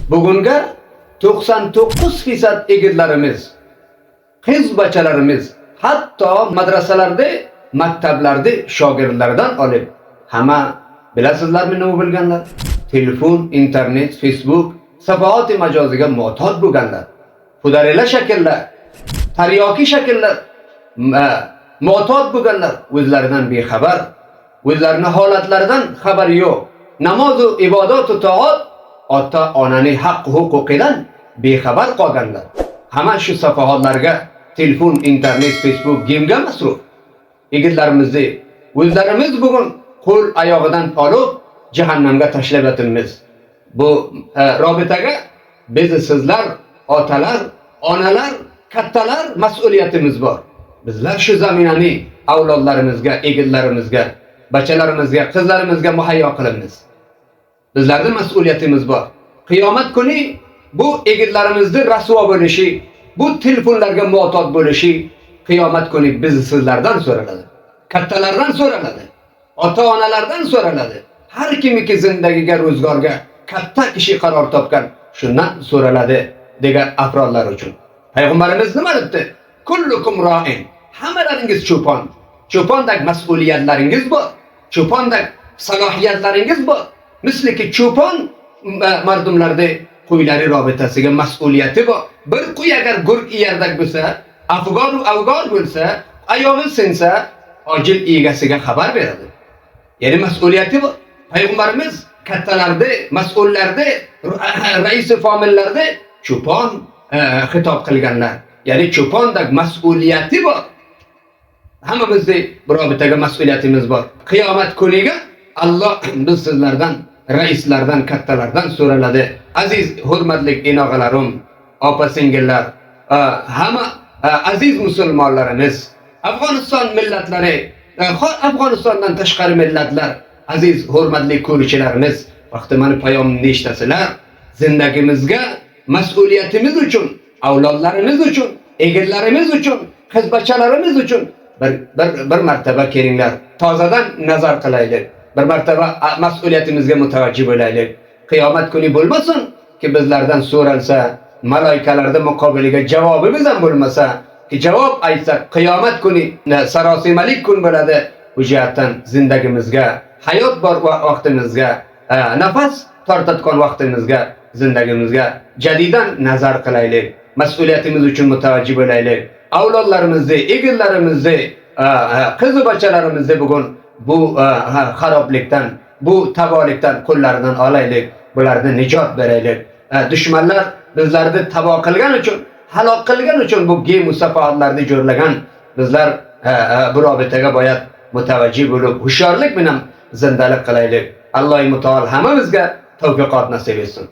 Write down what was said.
Bugunga 99% egillarimiz, qiz bachalarimiz, hatto madrasalarda, maktablarda shogirdlardan olib, hamma bilasizlarmi nima bo'lganlar? Telefon, internet, Facebook, safahat majoziga muhtoj bo'lganlar. Fudarelar shakllar, taryoki shakllar muhtoj bo'lganlar, o'zlaridan bexabar, o'zlarining holatlaridan xabar yo'q. Namoz va ibodat va toat ota-onaning haq-huquqidan bexabar qolganlar. Hamma shu safahatlarga telefon, internet, Facebook, gemga masruf. Yigitlarimizni o'zlarimiz bugun qo'l oyog'idan olib jahannamga tashlab o'timiz. Bu robitaga biz sizlar, otalar, onalar, kattalar mas'uliyatimiz bor. Bizlar shu zaminani avlodlarimizga, egitlarimizga, bachalarimizga, qizlarimizga muhayyo qilamiz. Bizlarning mas'uliyatimiz bor. Qiyomat kuni bu egitlarimizning rasvo bo'lishi, bu telefonlarga muhtoj bo'lishi qiyomat kuni biz sizlardan so'raladi. Kattalardan so'raladi. Ota-onalardan so'raladi. Har kimiki zindagiga, ro'zgorga katta kishi qaror topgan shundan so'raladi degan afrodlar uchun. Payg'ambarimiz nima debdi? Kullukum ra'in. Hammalaringiz cho'pon. Cho'pondak mas'uliyatlaringiz bor. Cho'pondak salohiyatlaringiz bor. Misliki cho'pon mardumlarda qo'ylari robitasiga mas'uliyati bor. Bir qo'y agar gurk yerdak bo'lsa, afg'on bo'lsa, ayog'i sinsa, ojil egasiga xabar beradi. Ya'ni mas'uliyati bor. Payg'ambarimiz kattalarda, mas'ullarda, rais famillarda cho'pon xitob qilganlar. Ya'ni cho'pondak mas'uliyati bor. Hammamizda birobitaga mas'uliyatimiz bor. Qiyomat kuniga Alloh biz sizlardan, raislardan, kattalardan so'raladi. Aziz, hurmatli inog'alarim, opa-singillar, hamma aziz musulmonlarimiz, Afg'oniston millatlari, Afg'onistondan tashqari millatlar, aziz, hurmatli ko'ruvchilarimiz, vaqti meni payomimni eshitasizlar. Zindagimizga mas'uliyatimiz uchun, avlodlarimiz uchun, egillarimiz uchun, qizbachalarimiz uchun bir martaba kelinglar, tozadan nazar qilaylik. Bir martaba mas'uliyatimizga mutavajjih bo'laylik. Qiyomat kuni bo'lmasin ki bizlardan so'ralsa, malaikalarda muqobiliga javobimiz ham bo'lmasa, ki javob aytsak, qiyomat kuni sarosimalik kun bo'ladi. Bu jihatdan zindagimizga, hayot bor vaqtimizga, nafas tortadigan vaqtimizga, zindagimizga jadidan nazar qilaylik. Mas'uliyatimiz uchun mutavajjih bo'laylik. Avlodlarimizni, egillarimizni, qiz va bachalarimizni bugun bu xaroblikdan, bu tabolikdan qo'llaridan olaylik, bularni nijot beraylik. Dushmanlar bizlarni tabo qilgan uchun, halok qilgan uchun bu gem musafahatlarni jo'rlagan bizlar bu robitaga boyat mutavajjih bo'lib, hushyorlik bilan zindalik qilaylik. Alloh taol hammamizga tavfiqot nasib etsin.